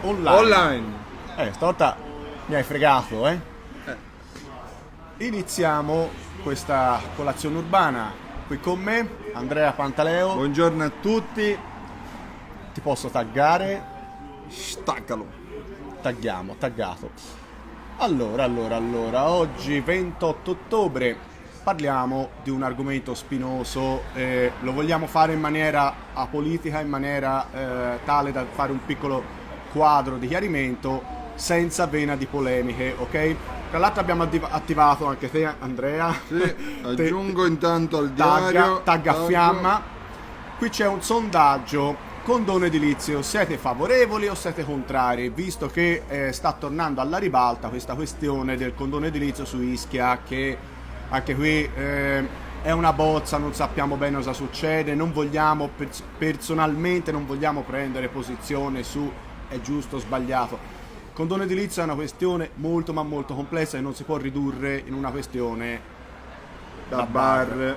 Online. Stavolta mi hai fregato, Iniziamo questa colazione urbana qui con me, Andrea Pantaleo. Buongiorno a tutti. Ti posso taggare? Staccalo. Taggato. Allora, oggi 28 ottobre parliamo di un argomento spinoso, lo vogliamo fare in maniera apolitica, in maniera tale da fare un piccolo quadro di chiarimento senza vena di polemiche, ok? Tra l'altro abbiamo attivato anche te, Andrea. Sì, aggiungo intanto al diario. Tagga a fiamma. Qui c'è un sondaggio. Condono edilizio, siete favorevoli o siete contrari? Visto che sta tornando alla ribalta questa questione del condono edilizio su Ischia, che anche qui è una bozza, non sappiamo bene cosa succede, non vogliamo, personalmente non vogliamo prendere posizione su è giusto o sbagliato. Il condono edilizio è una questione molto ma molto complessa e non si può ridurre in una questione da bar,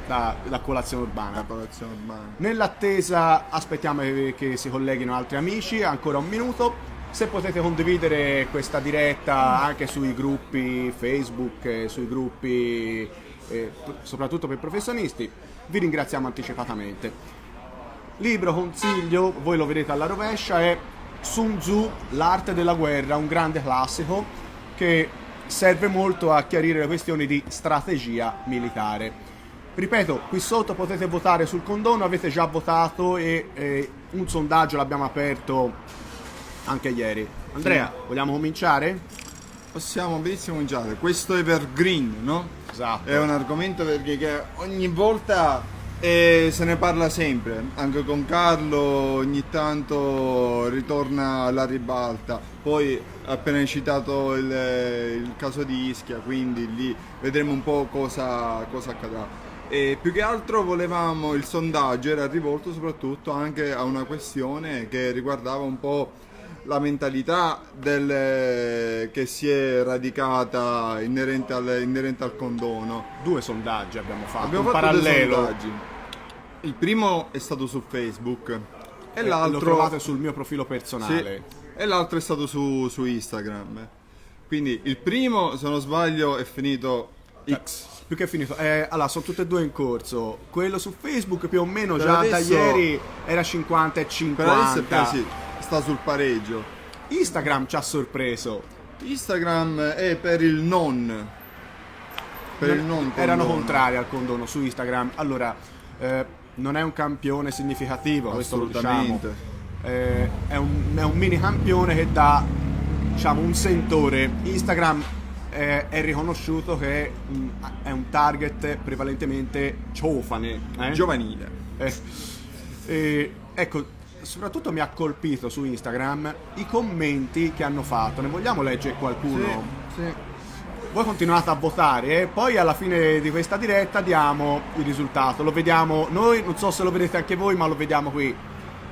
da colazione urbana. La colazione urbana. Nell'attesa aspettiamo che si colleghino altri amici, ancora un minuto. Se potete condividere questa diretta anche sui gruppi Facebook, sui gruppi soprattutto per professionisti, vi ringraziamo anticipatamente. Libro consiglio, voi lo vedete alla rovescia, è Sun Tzu, l'arte della guerra, un grande classico che serve molto a chiarire le questioni di strategia militare. Ripeto, qui sotto potete votare sul condono, avete già votato e un sondaggio l'abbiamo aperto anche ieri. Andrea, vogliamo cominciare? Possiamo benissimo cominciare. Questo evergreen, no? Esatto. È un argomento che ogni volta se ne parla sempre, anche con Carlo ogni tanto ritorna alla ribalta. Poi appena hai citato il caso di Ischia, quindi lì vedremo un po' cosa accadrà. E più che altro il sondaggio era rivolto soprattutto anche a una questione che riguardava un po' la mentalità che si è radicata inerente al condono. Due sondaggi abbiamo fatto, Abbiamo fatto parallelo. due sondaggi. Il primo è stato su Facebook e Lo l'altro trovate sul mio profilo personale. sì, e l'altro è stato su Instagram. Quindi il primo, se non sbaglio, è finito X. Più che finito, allora sono tutte e due in corso. Quello su Facebook più o meno Per già da adesso- ieri era 50 e Per adesso 50. sì, sta sul pareggio. Instagram ci ha sorpreso. Instagram è per il non. Per il non Erano condono. contrari al condono su Instagram. Allora, non è un campione significativo, questo lo diciamo. Assolutamente. È un mini campione che dà, diciamo, un sentore. Instagram è riconosciuto che è un target prevalentemente giovane. Giovanile. Ecco, soprattutto mi ha colpito su Instagram i commenti che hanno fatto. Ne vogliamo leggere qualcuno? Sì. Voi continuate a votare e poi alla fine di questa diretta diamo il risultato. Lo vediamo noi, non so se lo vedete anche voi, ma lo vediamo qui.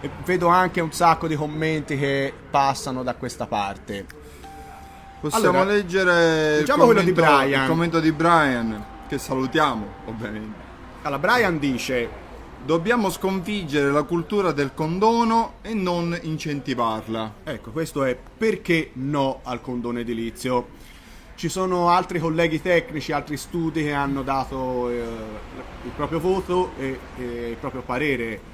E vedo anche un sacco di commenti che passano da questa parte. Possiamo Allora, leggere leggiamo quello di Brian. il commento di Brian, che salutiamo ovviamente. Allora, Brian dice: Dobbiamo sconfiggere la cultura del condono e non incentivarla. ecco, questo è perché no al condono edilizio. Ci sono altri colleghi tecnici, altri studi che hanno dato il proprio voto e il proprio parere.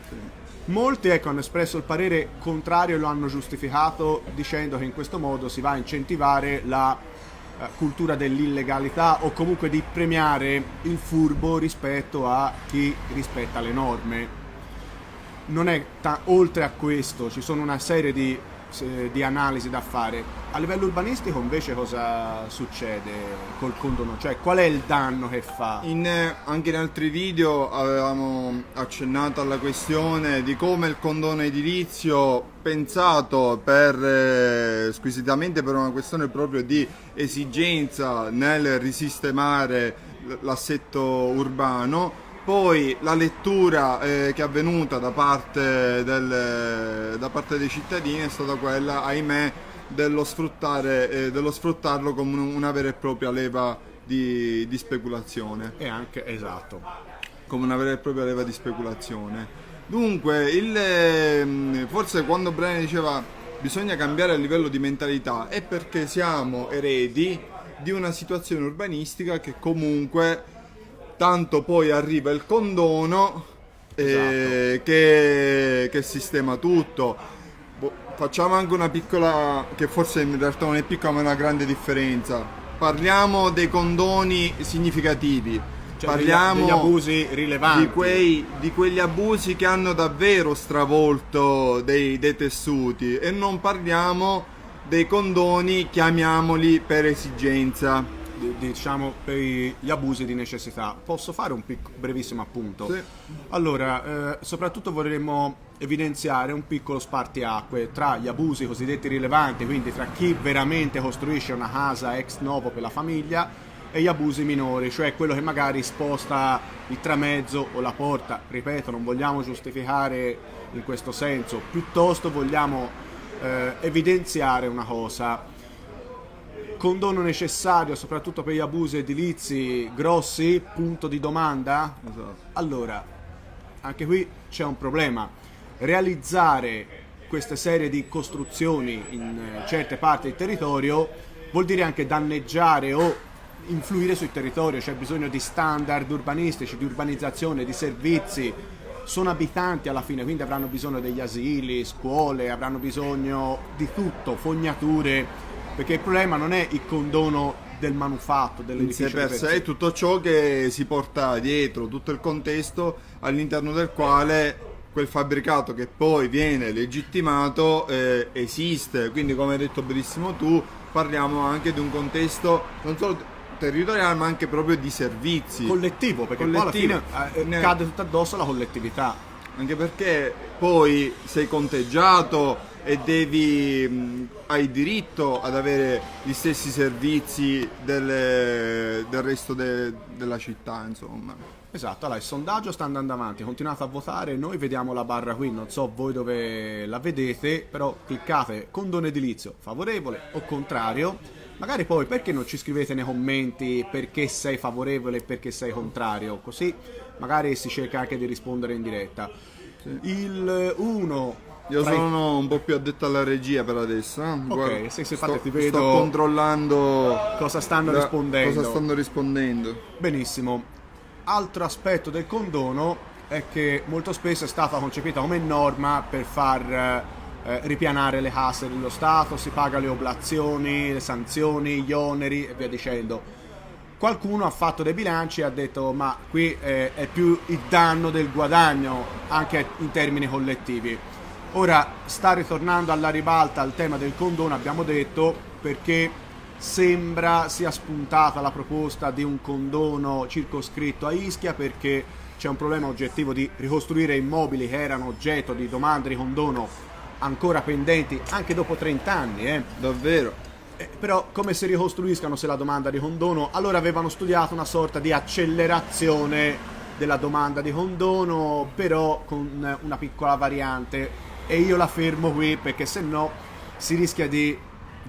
Molti hanno espresso il parere contrario e lo hanno giustificato dicendo che in questo modo si va a incentivare la cultura dell'illegalità o comunque di premiare il furbo rispetto a chi rispetta le norme. Non è oltre a questo, ci sono una serie di analisi da fare. A livello urbanistico invece cosa succede col condono? Cioè qual è il danno che fa? Anche in altri video avevamo accennato alla questione di come il condono edilizio, pensato squisitamente per una questione proprio di esigenza nel risistemare l'assetto urbano, poi la lettura che è avvenuta da parte dei cittadini è stata quella, ahimè, dello sfruttarlo come una vera e propria leva di speculazione. E anche, esatto. Come una vera e propria leva di speculazione. Dunque, forse quando Brian diceva bisogna cambiare a livello di mentalità, è perché siamo eredi di una situazione urbanistica che comunque tanto poi arriva il condono che sistema tutto. Facciamo anche una piccola, che forse in realtà non è piccola ma è una grande differenza. Parliamo dei condoni significativi. Cioè Parliamo degli abusi rilevanti, di quegli abusi che hanno davvero stravolto dei tessuti, e non parliamo dei condoni, chiamiamoli per esigenza. diciamo per gli abusi di necessità. Posso fare un brevissimo appunto? Sì. Allora, soprattutto vorremmo evidenziare un piccolo spartiacque tra gli abusi cosiddetti rilevanti, quindi tra chi veramente costruisce una casa ex novo per la famiglia, e gli abusi minori, cioè quello che magari sposta il tramezzo o la porta. Ripeto, non vogliamo giustificare in questo senso, piuttosto vogliamo evidenziare una cosa: condono necessario soprattutto per gli abusi edilizi grossi? Punto di domanda. Esatto. Allora, anche qui c'è un problema: realizzare queste serie di costruzioni in certe parti del territorio vuol dire anche danneggiare o influire sul territorio. C'è bisogno di standard urbanistici, di urbanizzazione, di servizi. Sono abitanti alla fine, quindi avranno bisogno degli asili, scuole, avranno bisogno di tutto, fognature, perché il problema non è il condono del manufatto, In sé dell'edificio per di sé è tutto ciò che si porta dietro, tutto il contesto all'interno del quale quel fabbricato che poi viene legittimato esiste. Quindi, come hai detto benissimo tu, parliamo anche di un contesto non solo territoriale ma anche proprio di servizi collettivo, perché collettivo. poi alla fine cade tutto addosso alla collettività. Anche perché poi sei conteggiato e hai diritto ad avere gli stessi servizi del resto della città, insomma. Esatto, allora il sondaggio sta andando avanti, continuate a votare, noi vediamo la barra qui, non so voi dove la vedete, però cliccate condono edilizio favorevole o contrario. Magari poi perché non ci scrivete nei commenti perché sei favorevole e perché sei contrario, così magari si cerca anche di rispondere in diretta. Sì. Il 1 Io sono un po' più addetto alla regia per adesso. Ok, sì, infatti ti vedo. Sto controllando cosa stanno rispondendo. Cosa stanno rispondendo. Benissimo. Altro aspetto del condono è che molto spesso è stata concepita come norma per far ripianare le casse dello Stato, si paga le oblazioni, le sanzioni, gli oneri e via dicendo. Qualcuno ha fatto dei bilanci e ha detto ma qui è più il danno del guadagno anche in termini collettivi. Ora sta ritornando alla ribalta il tema del condono, abbiamo detto, perché sembra sia spuntata la proposta di un condono circoscritto a Ischia, perché c'è un problema oggettivo di ricostruire immobili che erano oggetto di domande di condono ancora pendenti anche dopo 30 anni. Davvero? Però come si ricostruiscano se la domanda di condono? Allora avevano studiato una sorta di accelerazione della domanda di condono, però con una piccola variante, e io la fermo qui perché se no si rischia di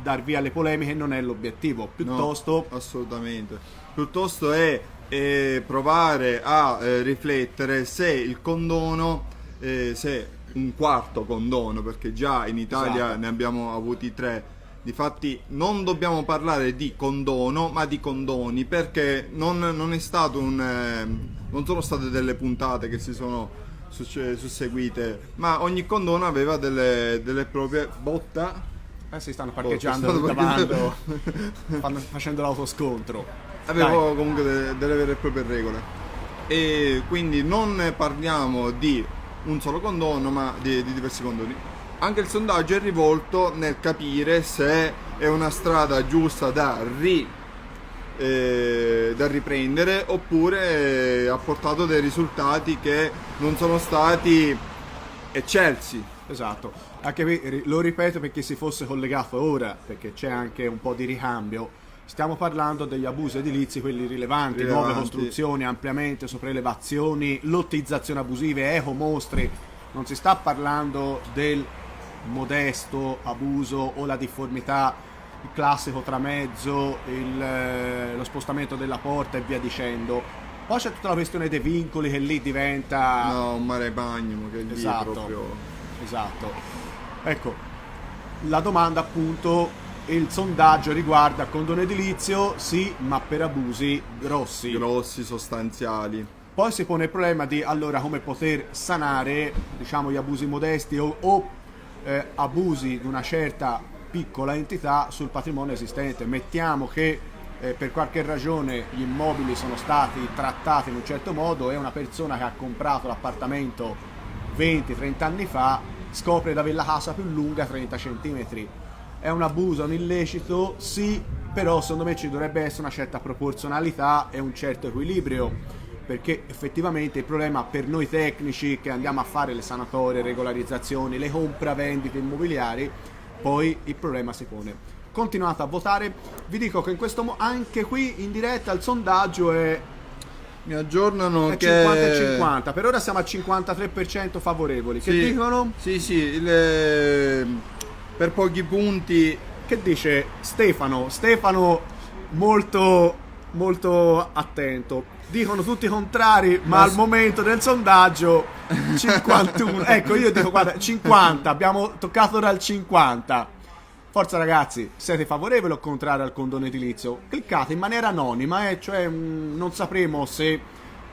dar via alle polemiche, non è l'obiettivo. Piuttosto no, assolutamente. Piuttosto è provare a riflettere se il condono, se un quarto condono, perché già in Italia esatto, ne abbiamo avuti 3. Difatti non dobbiamo parlare di condono ma di condoni, perché non è stato non sono state delle puntate che si sono susseguite, ma ogni condono aveva delle proprie si stanno parcheggiando davanti, facendo l'autoscontro. Avevo comunque delle vere e proprie regole, e quindi non parliamo di un solo condono ma di diversi condoni. Anche il sondaggio è rivolto nel capire se è una strada giusta da riprendere, oppure ha portato dei risultati che non sono stati eccelsi. Esatto, anche qui lo ripeto per chi si fosse collegato ora, perché c'è anche un po' di ricambio. Stiamo parlando degli abusi edilizi, quelli rilevanti, nuove costruzioni, ampliamenti, sopraelevazioni, lottizzazioni abusive, ecomostri. Non si sta parlando del modesto abuso o la difformità, il classico tramezzo, lo spostamento della porta e via dicendo. Poi c'è tutta la questione dei vincoli, che lì diventa un mare magnum, che lì esatto, proprio. Esatto. Ecco, la domanda appunto, il sondaggio riguarda condono edilizio, sì, ma per abusi grossi. Grossi, sostanziali. Poi si pone il problema di allora come poter sanare, diciamo, gli abusi modesti o abusi di una certa piccola entità sul patrimonio esistente. Mettiamo che per qualche ragione gli immobili sono stati trattati in un certo modo e una persona che ha comprato l'appartamento 20-30 anni fa scopre di avere la casa più lunga 30 cm. È un abuso, un illecito, sì, però secondo me ci dovrebbe essere una certa proporzionalità e un certo equilibrio, perché effettivamente il problema per noi tecnici che andiamo a fare le sanatorie, regolarizzazioni, le compravendite immobiliari, poi il problema si pone. Continuate a votare, vi dico che in questo anche qui in diretta il sondaggio è Mi aggiornano che 50 e 50, per ora siamo al 53% favorevoli. Che sì, dicono? Sì, per pochi punti. Che dice Stefano? Stefano molto molto attento. Dicono tutti contrari, ma al momento del sondaggio 51. Ecco, io dico guarda, 50, abbiamo toccato dal 50. Forza ragazzi, siete favorevoli o contrari al condono edilizio? Cliccate in maniera anonima, cioè non sapremo se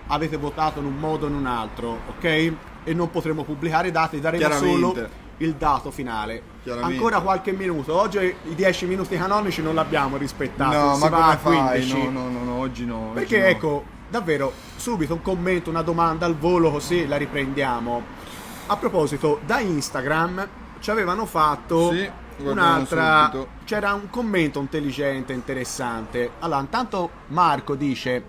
avete votato in un modo o in un altro, ok? E non potremo pubblicare i dati, daremo solo il dato finale. Ancora qualche minuto. Oggi i 10 minuti canonici non l'abbiamo rispettato. No, ma come fai? 15. No, oggi no. Perché oggi no. ecco, davvero, subito un commento, una domanda al volo, così la riprendiamo. A proposito, da Instagram ci avevano fatto un'altra, subito. C'era un commento intelligente, interessante. Allora, intanto Marco dice: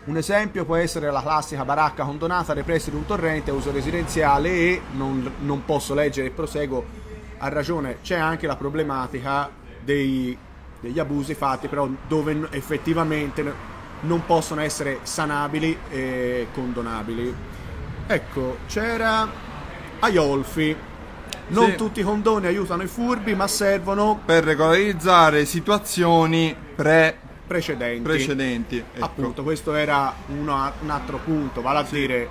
un esempio può essere la classica baracca condonata nei pressi di un torrente a uso residenziale e non posso leggere il proseguo. Ha ragione, c'è anche la problematica degli abusi fatti però dove effettivamente non possono essere sanabili e condonabili. Ecco, c'era Aiolfi. Non tutti i condoni aiutano i furbi, ma servono per regolarizzare situazioni precedenti. Ecco. Appunto, questo era un altro punto, vale a dire,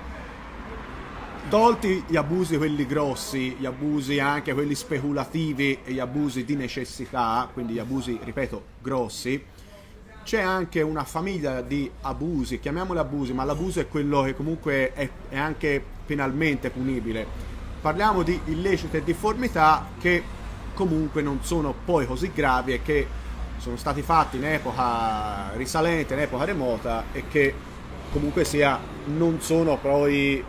tolti gli abusi quelli grossi, gli abusi anche quelli speculativi e gli abusi di necessità, quindi gli abusi, ripeto, grossi, c'è anche una famiglia di abusi, chiamiamoli abusi, ma l'abuso è quello che comunque è anche penalmente punibile. Parliamo di illecite e difformità che comunque non sono poi così gravi e che sono stati fatti in epoca risalente, in epoca remota, e che comunque sia non sono poi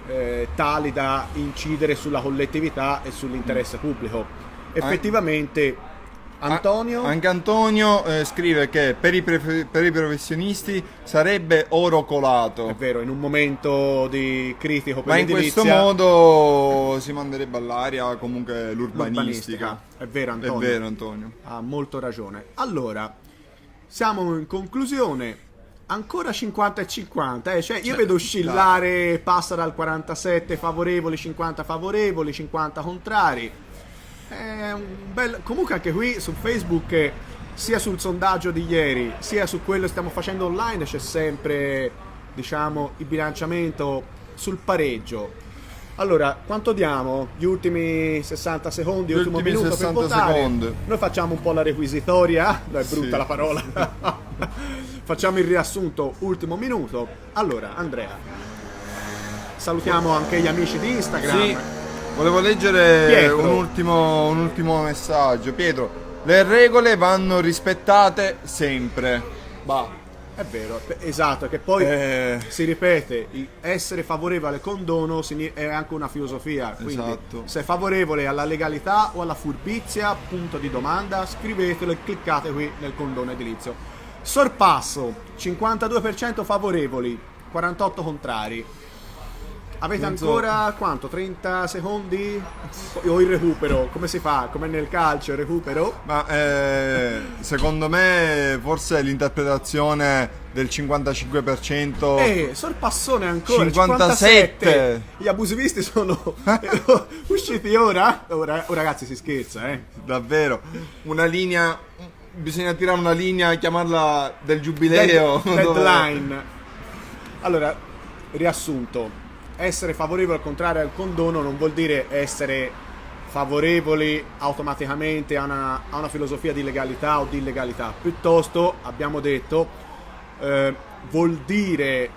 tali da incidere sulla collettività e sull'interesse pubblico. Effettivamente Antonio? Anche Antonio scrive che per i professionisti sarebbe oro colato. È vero, in un momento di critico per ma in l'edilizia, questo modo si manderebbe all'aria comunque l'urbanistica. È vero Antonio. Ha molto ragione. Allora, siamo in conclusione. Ancora 50 e 50, cioè io vedo oscillare, passa dal 47 favorevoli, 50 favorevoli, 50 contrari. È un bel... Comunque anche qui su Facebook, sia sul sondaggio di ieri, sia su quello che stiamo facendo online, c'è sempre, diciamo, il bilanciamento sul pareggio. Allora, quanto diamo? Gli ultimi 60 secondi, l'ultimo minuto 60 per votare. Secondi. Noi facciamo un po' la requisitoria, no, è brutta la parola. Facciamo il riassunto, ultimo minuto. Allora, Andrea, salutiamo anche gli amici di Instagram. Sì. Volevo leggere un ultimo messaggio. Pietro, le regole vanno rispettate sempre. Bah. È vero, esatto, che poi si ripete, essere favorevole al condono è anche una filosofia, quindi esatto. Se è favorevole alla legalità o alla furbizia, punto di domanda, scrivetelo e cliccate qui nel condono edilizio. Sorpasso, 52% favorevoli, 48 contrari. Avete ancora quanto? 30 secondi? O il recupero? Come si fa? Come nel calcio, il recupero? Ma secondo me forse l'interpretazione del 55%. Sorpassone ancora. 57. Gli abusivisti sono usciti ora? Ora ragazzi si scherza, Davvero. Una linea. Bisogna tirare una linea, chiamarla del giubileo. Deadline. Allora, riassunto. Essere favorevole al contrario al condono non vuol dire essere favorevoli automaticamente a una filosofia di legalità o di illegalità, piuttosto abbiamo detto vuol dire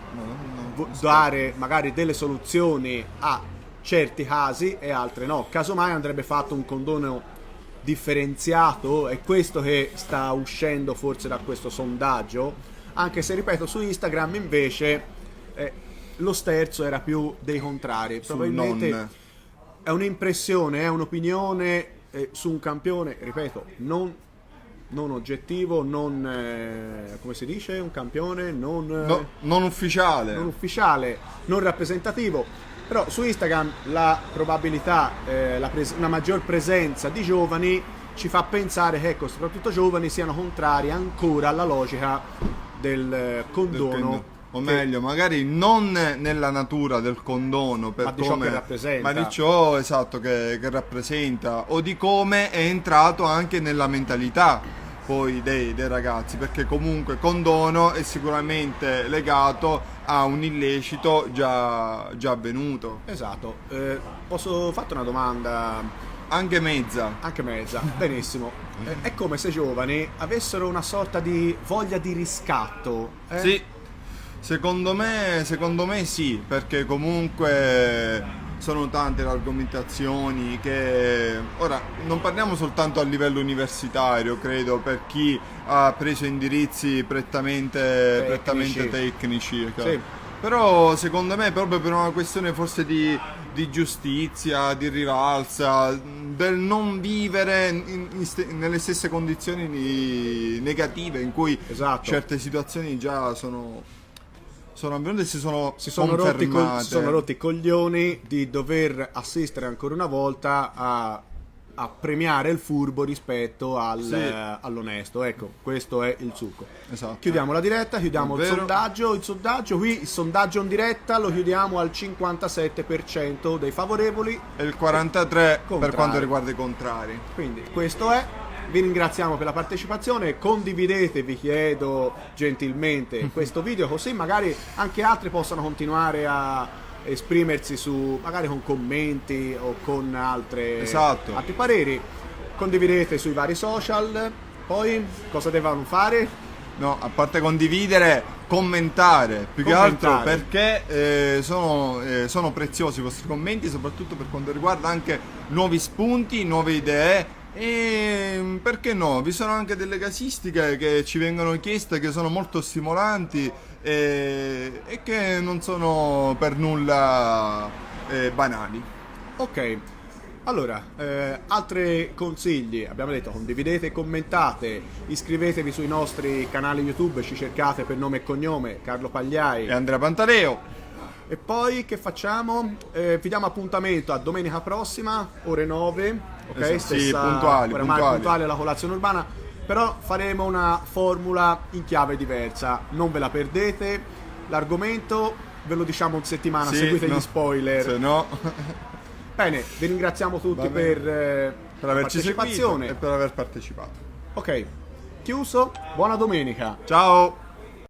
dare magari delle soluzioni a certi casi e altre no. Casomai andrebbe fatto un condono differenziato, è questo che sta uscendo forse da questo sondaggio, anche se ripeto su Instagram invece lo sterzo era più dei contrari, probabilmente è un'impressione, è un'opinione su un campione, ripeto, non oggettivo, non come si dice, un campione non ufficiale, non rappresentativo, però su Instagram la probabilità, una maggior presenza di giovani ci fa pensare che ecco, soprattutto giovani siano contrari ancora alla logica del condono. O meglio, magari non nella natura del condono, per ma di ciò che rappresenta. Ma di ciò esatto che rappresenta, o di come è entrato anche nella mentalità poi dei ragazzi, perché comunque condono è sicuramente legato a un illecito già avvenuto. Esatto. Posso farti una domanda? Anche mezza. Benissimo. È come se i giovani avessero una sorta di voglia di riscatto. Sì. Secondo me sì, perché comunque sono tante le argomentazioni che ora non parliamo soltanto a livello universitario, credo, per chi ha preso indirizzi prettamente tecnici. Sì. Però secondo me proprio per una questione forse di giustizia, di rivalsa, del non vivere nelle stesse condizioni negative in cui esatto. certe situazioni già sono avvenute e si sono confermate. Si sono rotti i coglioni di dover assistere ancora una volta a premiare il furbo rispetto all'onesto. Ecco, questo è il succo. Esatto. Chiudiamo la diretta, chiudiamo il sondaggio. Qui il sondaggio in diretta lo chiudiamo al 57% dei favorevoli e il 43% per quanto riguarda i contrari. Quindi questo è. Vi ringraziamo per la partecipazione, condividete, vi chiedo gentilmente questo video, così magari anche altri possano continuare a esprimersi magari con commenti o con altri pareri. Condividete sui vari social. Poi cosa devono fare? No, a parte condividere, commentare più che altro, perché sono preziosi i vostri commenti, soprattutto per quanto riguarda anche nuovi spunti, nuove idee. E perché no? Vi sono anche delle casistiche che ci vengono chieste, che sono molto stimolanti e che non sono per nulla banali. Ok, allora altri consigli: abbiamo detto condividete, commentate, iscrivetevi sui nostri canali YouTube, ci cercate per nome e cognome Carlo Pagliai e Andrea Pantaleo. E poi che facciamo? Vi diamo appuntamento a domenica prossima, ore 9, ok? Esatto, Stessa, puntuale la colazione urbana, però faremo una formula in chiave diversa, non ve la perdete. L'argomento ve lo diciamo in settimana, seguite gli spoiler. Se no. Bene, vi ringraziamo tutti per averci partecipazione seguito e per aver partecipato. Ok, chiuso, buona domenica. Ciao!